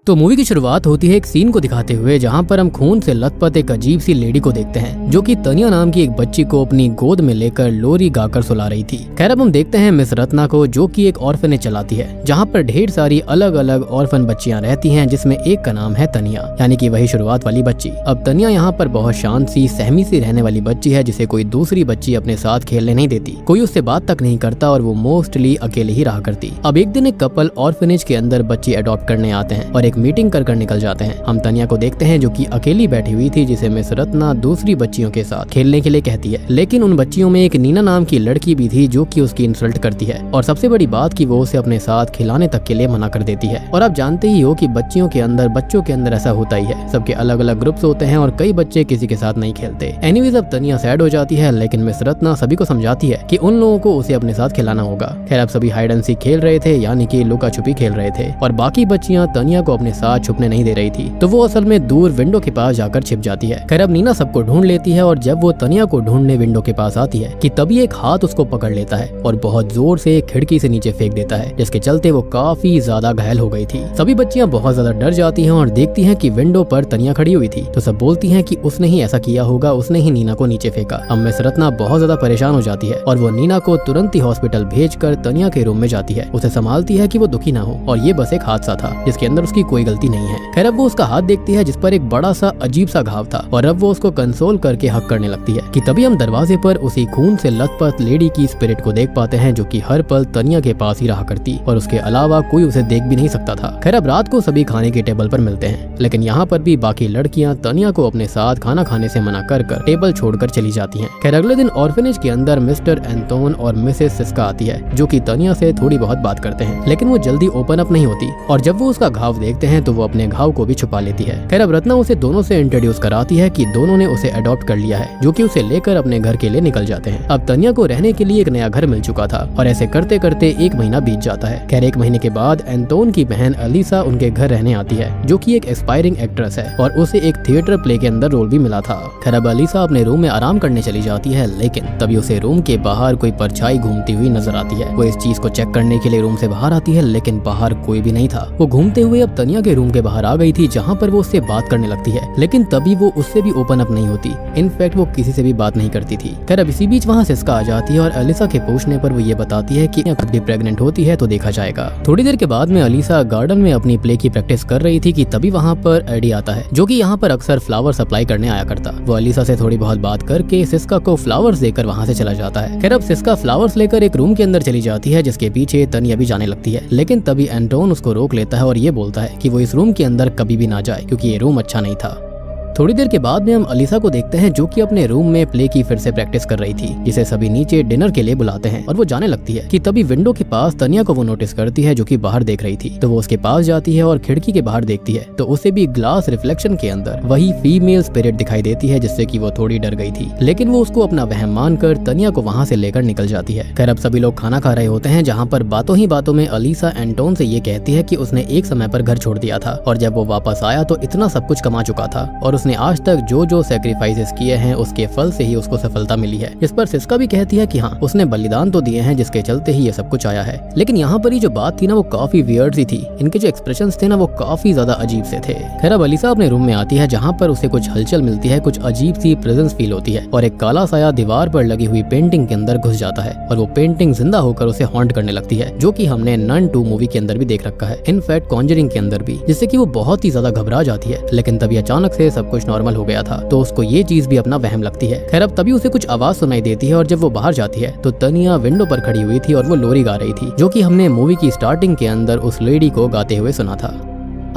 तो मूवी की शुरुआत होती है एक सीन को दिखाते हुए जहाँ पर हम खून से लथपथ एक अजीब सी लेडी को देखते हैं जो कि तनिया नाम की एक बच्ची को अपनी गोद में लेकर लोरी गाकर सुला रही थी। खैर अब हम देखते हैं मिस रत्ना को जो कि एक ऑर्फनेज चलाती है जहाँ पर ढेर सारी अलग अलग ऑर्फन बच्चियां रहती हैं जिसमें एक का नाम है तनिया, यानी कि वही शुरुआत वाली बच्ची। अब तनिया यहाँ पर बहुत शांत सी सहमी सी रहने वाली बच्ची है जिसे कोई दूसरी बच्ची अपने साथ खेलने नहीं देती, कोई उससे बात तक नहीं करता और वो मोस्टली अकेले ही रहा करती। अब एक दिन एक कपल ऑर्फनेज के अंदर बच्ची अडॉप्ट करने आते हैं और एक मीटिंग कर निकल जाते हैं। हम तनिया को देखते हैं जो कि अकेली बैठी हुई थी जिसे मिस रत्ना दूसरी बच्चियों के साथ खेलने के लिए कहती है, लेकिन उन बच्चियों में एक नीना नाम की लड़की भी थी जो कि उसकी इंसल्ट करती है और सबसे बड़ी बात कि वो उसे अपने साथ खिलाने तक के लिए मना कर देती है। और आप जानते ही हो कि बच्चों के अंदर ऐसा होता ही है, सबके अलग अलग ग्रुप्स होते हैं और कई बच्चे किसी के साथ नहीं खेलते। एनीवेज अब तनिया सैड हो जाती है, लेकिन मिस रत्ना सभी को समझाती है कि उन लोगों को उसे अपने साथ खिलाना होगा। खैर अब सभी हाइड एंड सीक खेल रहे थे, यानी कि लुका छुपी खेल रहे थे और बाकी बच्चियां तनिया को अपने साथ छुपने नहीं दे रही थी, तो वो असल में दूर विंडो के पास जाकर छिप जाती है। खैर अब नीना सबको ढूंढ लेती है और जब वो तनिया को ढूंढने विंडो के पास आती है कि तभी एक हाथ उसको पकड़ लेता है और बहुत जोर से खिड़की से नीचे फेंक देता है, जिसके चलते वो काफी ज्यादा घायल हो गई थी। सभी बच्चियां बहुत ज्यादा डर जाती हैं और देखती हैं कि विंडो पर तनिया खड़ी हुई थी, तो सब बोलती हैं कि उसने ही ऐसा किया होगा, उसने ही नीना को नीचे फेंका। अब मिस रत्ना बहुत ज्यादा परेशान हो जाती है और वो नीना को तुरंत ही हॉस्पिटल भेजकर तनिया के रूम में जाती है। उसे संभालती है कि वो दुखी ना हो और ये बस एक हादसा था जिसके अंदर उसकी कोई गलती नहीं है। खैर अब वो उसका हाथ देखती है जिस पर एक बड़ा सा अजीब सा घाव था और अब वो उसको कंसोल करके हक करने लगती है कि तभी हम दरवाजे पर उसी खून से लथपथ लेडी की स्पिरिट को देख पाते हैं जो कि हर पल तनिया के पास ही रहा करती और उसके अलावा कोई उसे देख भी नहीं सकता था। खैर अब रात को सभी खाने के टेबल पर मिलते हैं, लेकिन यहाँ पर भी बाकी लड़कियां तनिया को अपने साथ खाना खाने से मना कर टेबल छोड़कर चली जाती हैं। खैर अगले दिन ऑर्फनेज के अंदर मिस्टर एंटोन और मिसेस सिस्का आती है जो कि तनिया से थोड़ी बहुत बात करते हैं, लेकिन वो जल्दी ओपन अप नहीं होती और जब वो उसका घाव देखते हैं तो वो अपने घाव को भी छुपा लेती है। खैर अब रत्ना उसे दोनों से इंट्रोड्यूस कराती है कि दोनों ने उसे अडॉप्ट कर लिया है, जो कि उसे लेकर अपने घर के लिए निकल जाते हैं। अब तनिया को रहने के लिए एक नया घर मिल चुका था और ऐसे करते करते एक महीना बीत जाता है। खैर एक महीने के बाद एंटोन की बहन अलीसा उनके घर रहने आती है जो कि एक एस्पायरिंग एक्ट्रेस है और उसे एक थिएटर प्ले के अंदर रोल भी मिला था। खैर अब अलीसा अपने रूम में आराम करने चली जाती है, लेकिन तभी उसे रूम के बाहर कोई परछाई घूमती हुई नजर आती है। वो इस चीज को चेक करने के लिए रूम से बाहर आती है, लेकिन बाहर कोई भी नहीं था। वो घूमते हुए अब तनिया के रूम के बाहर आ गई थी जहाँ पर वो उससे बात करने लगती है, लेकिन तभी वो उससे भी ओपन अप नहीं होती। इनफैक्ट वो किसी से भी बात नहीं करती थी। खैर अब इसी बीच वहाँ सिस्का आ जाती है और अलीसा के पूछने पर वो ये बताती है कि खुद भी प्रेग्नेंट होती है तो देखा जाएगा। थोड़ी देर के बाद में अलीसा गार्डन में अपनी प्ले की प्रैक्टिस कर रही थी कि तभी वहाँ पर एडी आता है जो कि यहाँ पर अक्सर फ्लावर सप्लाई करने आया करता। वो अलीसा से थोड़ी बहुत बात करके सिस्का को फ्लावर्स देकर वहाँ से चला जाता है। खैर अब सिस्का फ्लावर्स लेकर एक रूम के अंदर चली जाती है जिसके पीछे तनिया भी जाने लगती है, लेकिन तभी एंटोन उसको रोक लेता है और ये बोलता है कि वो इस रूम के अंदर कभी भी ना जाए क्योंकि ये रूम अच्छा नहीं था। थोड़ी देर के बाद में हम अलीसा को देखते हैं जो कि अपने रूम में प्ले की फिर से प्रैक्टिस कर रही थी, जिसे सभी नीचे डिनर के लिए बुलाते हैं और वो जाने लगती है कि तभी विंडो के पास तनिया को वो नोटिस करती है जो कि बाहर देख रही थी। तो वो उसके पास जाती है और खिड़की के बाहर देखती है तो उसे भी ग्लास रिफ्लेक्शन के अंदर वही फीमेल स्पिरिट दिखाई देती है, जिससे कि वो थोड़ी डर गई थी, लेकिन वो उसको अपना वहम मानकर तनिया को वहाँ से लेकर निकल जाती है। खैर अब सभी लोग खाना खा रहे होते हैं जहाँ पर बातों ही बातों में अलीसा एंटोन से ये कहती है कि उसने एक समय पर घर छोड़ दिया था और जब वो वापस आया तो इतना सब कुछ कमा चुका था और उसने आज तक जो सैक्रिफाइसेस किए हैं उसके फल से ही उसको सफलता मिली है। इस पर सिस्का भी कहती है कि हाँ उसने बलिदान तो दिए हैं जिसके चलते ही ये सब कुछ आया है। लेकिन यहाँ पर ही जो बात थी ना वो काफी वियर्ड सी थी, इनके जो एक्सप्रेशंस थे ना वो काफी ज्यादा अजीब से थे। खैर अब अलीसा अपने रूम में आती है जहाँ पर उसे कुछ हलचल मिलती है, कुछ अजीब सी प्रेजेंस फील होती है और एक काला साया दीवार पर लगी हुई पेंटिंग के अंदर घुस जाता है और वो पेंटिंग जिंदा होकर उसे हॉन्ट करने लगती है, जो कि हमने नन 2 मूवी के अंदर भी देख रखा है, इनफैक्ट कॉन्जरिंग के अंदर भी, जिससे कि वो बहुत ही ज्यादा घबरा जाती है। लेकिन तभी अचानक से सब कुछ नॉर्मल हो गया था तो उसको ये चीज भी अपना वहम लगती है। खैर अब तभी उसे कुछ आवाज सुनाई देती है और जब वो बाहर जाती है तो तनिया विंडो पर खड़ी हुई थी और वो लोरी गा रही थी, जो कि हमने मूवी की स्टार्टिंग के अंदर उस लेडी को गाते हुए सुना था।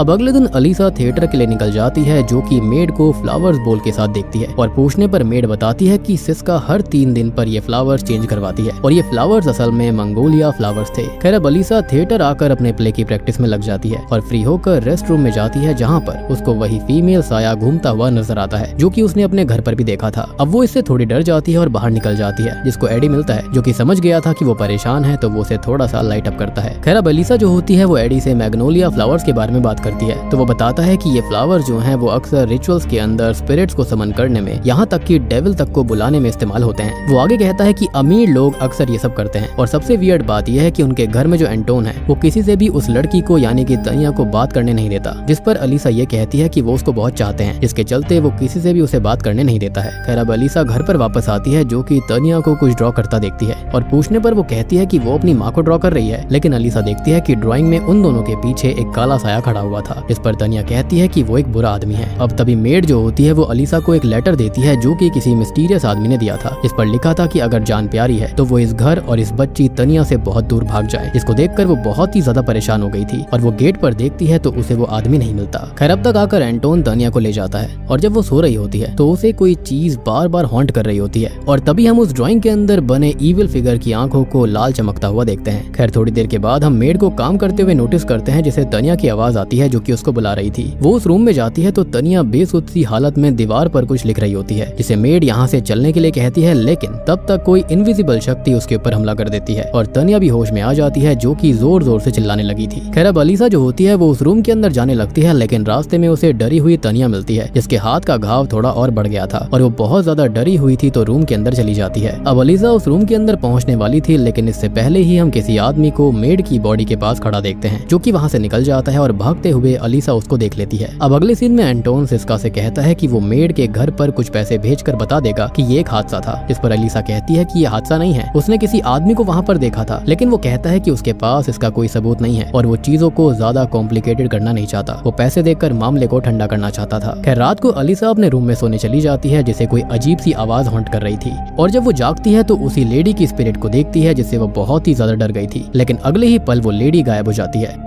अब अगले दिन अलीसा थिएटर के लिए निकल जाती है जो कि मेड को फ्लावर्स बोल के साथ देखती है और पूछने पर मेड बताती है कि सिस्का हर 3 दिन पर ये फ्लावर्स चेंज करवाती है और ये फ्लावर्स असल में मंगोलिया फ्लावर्स थे। खैर अब अलीसा थिएटर आकर अपने प्ले की प्रैक्टिस में लग जाती है और फ्री होकर रेस्ट रूम में जाती है जहाँ पर उसको वही फीमेल साया घूमता हुआ नजर आता है जो कि उसने अपने घर पर भी देखा था। अब वो इससे थोड़ी डर जाती है और बाहर निकल जाती है, जिसको एडी मिलता है जो कि समझ गया था कि वो परेशान है तो वो उसे थोड़ा सा लाइट अप करता है। खैर अब अलीसा जो होती है वो एडी से मैग्नोलिया फ्लावर्स के बारे में बात करती है तो वो बताता है कि ये फ्लावर जो हैं वो अक्सर रिचुअल्स के अंदर स्पिरिट्स को समन करने में, यहाँ तक कि डेविल तक को बुलाने में इस्तेमाल होते हैं। वो आगे कहता है कि अमीर लोग अक्सर ये सब करते हैं और सबसे वियर्ड बात यह है कि उनके घर में जो एंटोन है वो किसी से भी उस लड़की को यानी कि तनिया को बात करने नहीं देता, जिस पर अलीसा ये कहती है कि वो उसको बहुत चाहते हैं, जिसके चलते वो किसी से भी उसे बात करने नहीं देता है। खैर अब अलीसा घर पर वापस आती है जो कि तनिया को कुछ ड्रॉ करता देखती है और पूछने पर वो कहती है कि वो अपनी माँ को ड्रॉ कर रही है, लेकिन अलीसा देखती है कि ड्राइंग में उन दोनों के पीछे एक काला साया खड़ा हुआ था, जिस पर तनिया कहती है कि वो एक बुरा आदमी है। अब तभी मेड जो होती है वो अलीसा को एक लेटर देती है जो कि किसी मिस्टीरियस आदमी ने दिया था, जिस पर लिखा था कि अगर जान प्यारी है तो वो इस घर और इस बच्ची तनिया से बहुत दूर भाग जाए। जिसको देखकर वो बहुत ही ज्यादा परेशान हो गई थी और वो गेट पर देखती है तो उसे वो आदमी नहीं मिलता। खैर अब तक आकर एंटोन तनिया को ले जाता है और जब वो सो रही होती है तो उसे कोई चीज बार बार हॉन्ट कर रही होती है और तभी हम उस ड्राइंग के अंदर बने ईविल फिगर की आंखों को लाल चमकता हुआ देखते हैं। खैर थोड़ी देर के बाद हम मेड को काम करते हुए नोटिस करते हैं जिसे तनिया की आवाज आती है जो कि उसको बुला रही थी। वो उस रूम में जाती है तो तनिया बेसुध सी हालत में दीवार पर कुछ लिख रही होती है, जिसे मेड यहाँ से चलने के लिए कहती है, लेकिन तब तक कोई इनविजिबल शक्ति उसके ऊपर हमला कर देती है और तनिया भी होश में आ जाती है जो कि जोर जोर से चिल्लाने लगी थी। खैर अब अलीसा जो होती है वो उस रूम के अंदर जाने लगती है, लेकिन रास्ते में उसे डरी हुई तनिया मिलती है जिसके हाथ का घाव थोड़ा और बढ़ गया था और वो बहुत ज्यादा डरी हुई थी तो रूम के अंदर चली जाती है। अब अलीसा उस रूम के अंदर पहुंचने वाली थी, लेकिन इससे पहले ही हम किसी आदमी को मेड की बॉडी के पास खड़ा देखते हैं जो कि वहां से निकल जाता है और भागते हुए अलीसा उसको देख लेती है। अब अगले सीन में एंटोन सिस्का से कहता है कि वो मेड के घर पर कुछ पैसे भेजकर बता देगा कि ये एक हादसा था, जिस पर अलीसा कहती है कि ये हादसा नहीं है, उसने किसी आदमी को वहां पर देखा था, लेकिन वो कहता है कि उसके पास इसका कोई सबूत नहीं है और वो चीजों को ज्यादा कॉम्प्लिकेटेड करना नहीं चाहता, वो पैसे देकर मामले को ठंडा करना चाहता था। खैर रात को अलीसा अपने रूम में सोने चली जाती है जिसे कोई अजीब सी आवाज हॉन्ट कर रही थी और जब वो जागती है तो उसी लेडी की स्पिरिट को देखती है जिससे वो बहुत ही ज्यादा डर गई थी, लेकिन अगले ही पल वो लेडी गायब हो जाती है।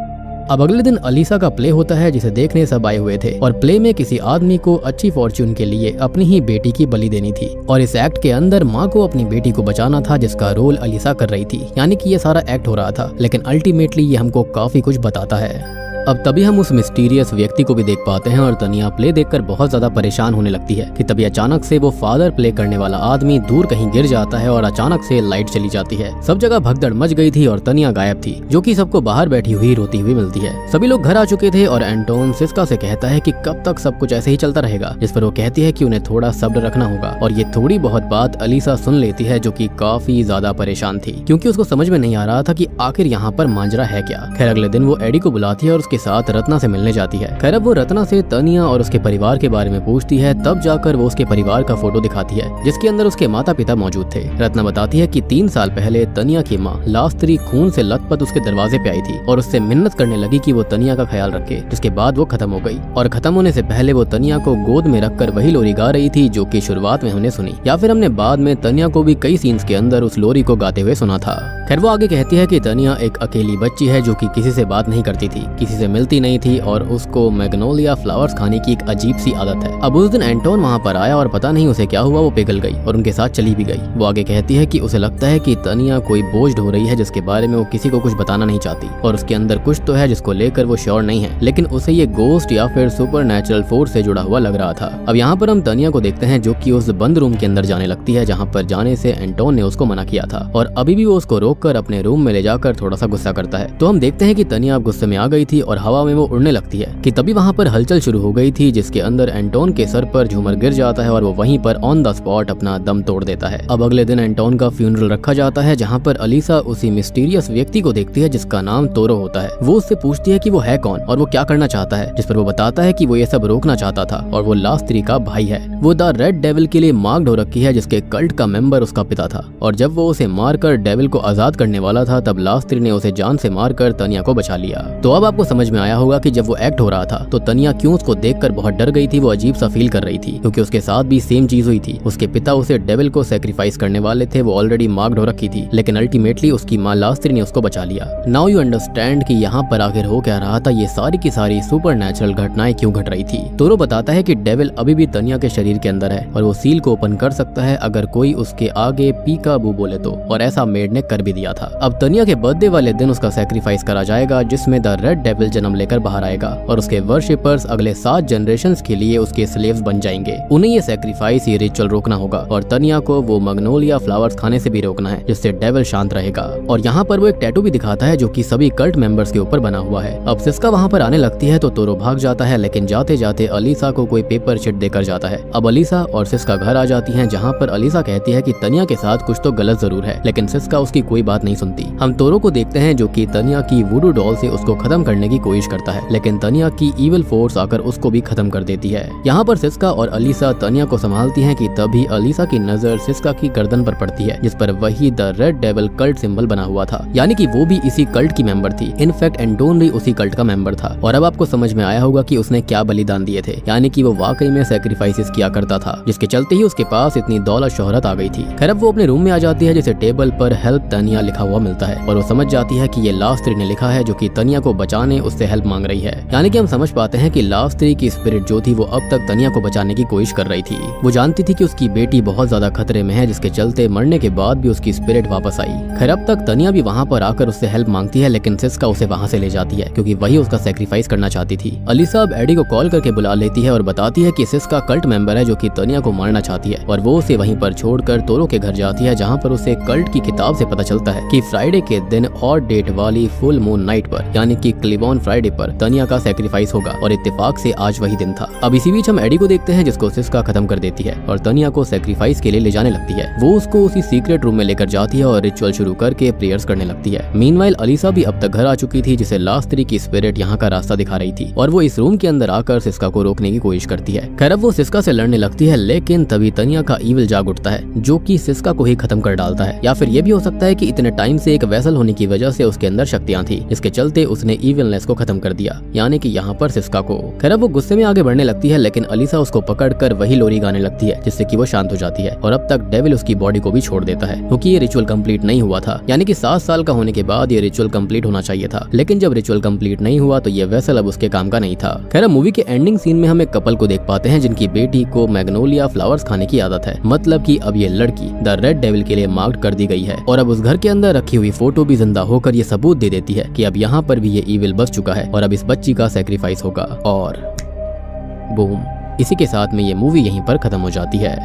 अब अगले दिन अलीसा का प्ले होता है जिसे देखने सब आए हुए थे और प्ले में किसी आदमी को अच्छी फॉर्च्यून के लिए अपनी ही बेटी की बलि देनी थी और इस एक्ट के अंदर माँ को अपनी बेटी को बचाना था जिसका रोल अलीसा कर रही थी, यानी कि ये सारा एक्ट हो रहा था, लेकिन अल्टीमेटली ये हमको काफी कुछ बताता है। अब तभी हम उस मिस्टीरियस व्यक्ति को भी देख पाते हैं और तनिया प्ले देखकर बहुत ज्यादा परेशान होने लगती है कि तभी अचानक से वो फादर प्ले करने वाला आदमी दूर कहीं गिर जाता है और अचानक से लाइट चली जाती है। सब जगह भगदड़ मच गई थी और तनिया गायब थी जो कि सबको बाहर बैठी हुई रोती हुई मिलती है। सभी लोग घर आ चुके थे और एंटोन सिस्का से कहता है कि कब तक सब कुछ ऐसे ही चलता रहेगा, जिस पर वो कहती है कि उन्हें थोड़ा सब्र रखना होगा और ये थोड़ी बहुत बात अलीसा सुन लेती है जो कि काफी ज्यादा परेशान थी क्योंकि उसको समझ में नहीं आ रहा था कि आखिर यहाँ पर मांजरा है क्या। खैर अगले दिन वो एडी को बुलाती है और के साथ रत्ना से मिलने जाती है। खैर अब वो रत्ना से तनिया और उसके परिवार के बारे में पूछती है, तब जाकर वो उसके परिवार का फोटो दिखाती है जिसके अंदर उसके माता पिता मौजूद थे। रत्ना बताती है कि 3 साल पहले तनिया की माँ लास्त्री खून से लथपथ उसके दरवाजे पे आई थी और उससे मिन्नत करने लगी कि वो तनिया का ख्याल रखे, जिसके बाद वो खत्म हो गई और खत्म होने से पहले वो तनिया को गोद में रखकर वही लोरी गा रही थी जो कि शुरुआत में हमने सुनी, या फिर हमने बाद में तनिया को भी कई सीन्स के अंदर उस लोरी को गाते हुए सुना था। खैर वो आगे कहती है कि तनिया एक अकेली बच्ची है जो कि किसी से बात नहीं करती थी, किसी से मिलती नहीं थी और उसको मैग्नोलिया फ्लावर्स खाने की एक अजीब सी आदत है। अब उस दिन एंटोन वहाँ पर आया और पता नहीं उसे क्या हुआ, वो पिघल गई और उनके साथ चली भी गई। वो आगे कहती है कि उसे लगता है कि तनिया कोई बोझ ढो रही है जिसके बारे में वो किसी को कुछ बताना नहीं चाहती और उसके अंदर कुछ तो है जिसको लेकर वो श्योर नहीं है, लेकिन उसे ये गोस्ट या फिर सुपर नेचुरल फोर्स से जुड़ा हुआ लग रहा था। अब यहाँ पर हम तनिया को देखते हैं जो कि उस बंद रूम के अंदर जाने लगती है जहाँ पर जाने से एंटोन ने उसको मना किया था और अभी भी वो उसको रोककर अपने रूम में ले जाकर थोड़ा सा गुस्सा करता है। तो हम देखते हैं कि तनिया अब गुस्से में आ गई थी और हवा में वो उड़ने लगती है कि तभी वहाँ पर हलचल शुरू हो गई थी जिसके अंदर एंटोन के सर पर झूमर गिर जाता है और वो वहीं पर ऑन द स्पॉट अपना दम तोड़ देता है। अब अगले दिन एंटोन का फ्यूनरल रखा जाता है जहाँ पर अलीसा उसी मिस्टीरियस व्यक्ति को देखती है जिसका नाम तोरो होता है। वो उससे पूछती है कि वो है कौन और वो क्या करना चाहता है, जिस पर वो बताता है कि वो ये सब रोकना चाहता था और वो लास्त्री का भाई है। वो द रेड डेविल के लिए मार्क्ड हो रखी है जिसके कल्ट का मेंबर उसका पिता था और जब वो उसे मारकर डेविल को आजाद करने वाला था तब लास्त्री ने उसे जान से मारकर तनिया को बचा लिया। तो अब आपको समझ में आया होगा कि जब वो एक्ट हो रहा था तो तनिया क्यों उसको देखकर बहुत डर गई थी। वो अजीब सा फील कर रही थी क्योंकि उसके साथ भी सेम चीज हुई थी। उसके पिता उसे डेविल को सैक्रिफाइस करने वाले थे, वो ऑलरेडी मार्क्ड हो रखी थी, लेकिन अल्टीमेटली उसकी माँ लास्त्री ने उसको बचा लिया। नाउ यू अंडरस्टैंड कि यहाँ पर आखिर हो क्या रहा था, ये सारी की सारी सुपर नेचुरल घटनाएं क्यों घट रही थी। तोरो बताता है कि डेविल अभी भी तनिया के शरीर के अंदर है और वो सील को ओपन कर सकता है अगर कोई उसके आगे पीका बू बोले तो, और ऐसा मेड ने कर भी दिया था। अब तनिया के बर्थडे वाले दिन उसका सैक्रिफाइस करा जाएगा जिसमें द रेड डेविल जन्म लेकर बाहर आएगा और उसके वर्शिपर्स अगले 7 जनरेशंस के लिए उसके स्लेव्स बन जाएंगे। उन्हें ये सैक्रिफाइस, ये रिचुअल रोकना होगा और तनिया को वो मैग्नोलिया फ्लावर्स खाने से भी रोकना है, जिससे डेविल शांत रहेगा। और यहाँ पर वो एक टैटू भी दिखाता है जो कि सभी कल्ट मेंबर्स के ऊपर बना हुआ है। अब सिस्का वहाँ पर आने लगती है तो तोरो भाग जाता है, लेकिन जाते जाते अलीसा को कोई पेपर चिट देकर जाता है। अब अलीसा और सिस्का घर आ जाती हैं, जहाँ पर अलीसा कहती है कि तनिया के साथ कुछ तो गलत जरूर है, लेकिन सिस्का उसकी कोई बात नहीं सुनती। हम तोरो को देखते हैं जो कि तनिया की वुडू डॉल से उसको खत्म करने की कोशिश करता है, लेकिन तनिया की इविल फोर्स आकर उसको भी खत्म कर देती है। यहाँ पर सिस्का और अलीसा तनिया को संभालती हैं कि तभी अलीसा की नजर सिस्का की गर्दन पर पड़ती है, जिस पर वही the red devil cult symbol बना हुआ था, यानी कि वो भी इसी कल्ट की मेंबर थी। इनफैक्ट एंटोन भी उसी कल्ट का मेंबर था। और अब आपको समझ में आया होगा कि उसने क्या बलिदान दिए थे, यानी कि वो वाकई में सैक्रिफाइसेस किया करता था, जिसके चलते ही उसके पास इतनी दौलत शोहरत आ गई थी। खैर अब वो अपने रूम में आ जाती है, जिसे टेबल पर हेल्प तनिया लिखा हुआ मिलता है और वो समझ जाती है कि ये लास्त्री ने लिखा है, जो कि तनिया को बचाने उससे हेल्प मांग रही है। यानी कि हम समझ पाते हैं कि लास्त्री की स्पिरिट जो थी वो अब तक तनिया को बचाने की कोशिश कर रही थी। वो जानती थी कि उसकी बेटी बहुत ज्यादा खतरे में है, जिसके चलते मरने के बाद भी उसकी स्पिरिट वापस आई। खैर अब तक तनिया भी वहाँ पर आकर उससे हेल्प मांगती है, लेकिन सिस्का उसे वहाँ से ले जाती है क्योंकि वही उसका सैक्रिफाइस करना चाहती थी। अलीसा अब एडी को कॉल करके बुला लेती है और बताती है कि सिस्का कल्ट मेंबर है जो कि तनिया को मारना चाहती है, और वो उसे वहीं पर छोड़कर तोरो के घर जाती है, जहाँ पर उसे कल्ट की किताब से पता चलता है कि फ्राइडे के दिन और डेट वाली फुल मून नाइट पर, यानी कि क्लिबॉन फ्राइडे पर तनिया का सैक्रिफाइस होगा, और इत्तेफाक से आज वही दिन था। अब इसी बीच हम एडी को देखते हैं, जिसको सिस्का खत्म कर देती है और तनिया को सैक्रिफाइस के लिए ले जाने लगती है। वो उसको उसी सीक्रेट रूम में लेकर जाती है और रिचुअल शुरू करके प्रेयर्स करने लगती है। मीनवाइल अलीसा भी अब तक घर आ चुकी थी, जिसे लास्त्री की स्पिरिट यहाँ का रास्ता दिखा रही थी, और वो इस रूम के अंदर आकर सिस्का को रोकने की कोशिश करती है। खैर अब वो सिस्का से लड़ने लगती है, लेकिन तभी तनिया का ईविल जाग उठता है, जो कि सिस्का को ही खत्म कर डालता है। या फिर ये भी हो सकता है कि इतने टाइम से एक वेसल होने की वजह से उसके अंदर शक्तियां थी, इसके चलते उसने ईविलनेस को खत्म कर दिया, यानी कि यहाँ पर सिस्का को। खैर अब वो गुस्से में आगे बढ़ने लगती है, लेकिन अलीसा उसको पकड़कर वही लोरी गाने लगती है, जिससे कि वो शांत हो जाती है। और अब तक डेविल उसकी बॉडी को भी छोड़ देता है, क्योंकि ये रिचुअल कंप्लीट नहीं हुआ था, यानी कि 7 साल का होने के बाद ये रिचुअल कंप्लीट होना चाहिए था। लेकिन जब रिचुअल कंप्लीट नहीं हुआ तो ये वेसल अब उसके काम का नहीं था। खैर मूवी के एंडिंग सीन में हम एक कपल को देख पाते हैं, जिनकी बेटी को मैग्नोलिया फ्लावर्स खाने की आदत है। मतलब कि अब ये लड़की द रेड डेविल के लिए मार्क्ड कर दी गई है, और अब उस घर के अंदर रखी हुई फोटो भी जिंदा होकर ये सबूत दे देती है कि अब यहाँ पर भी ये ईविल बस चुका है और अब इस बच्ची का सैक्रिफाइस होगा। और बूम, इसी के साथ में ये मूवी यहीं पर खत्म हो जाती है।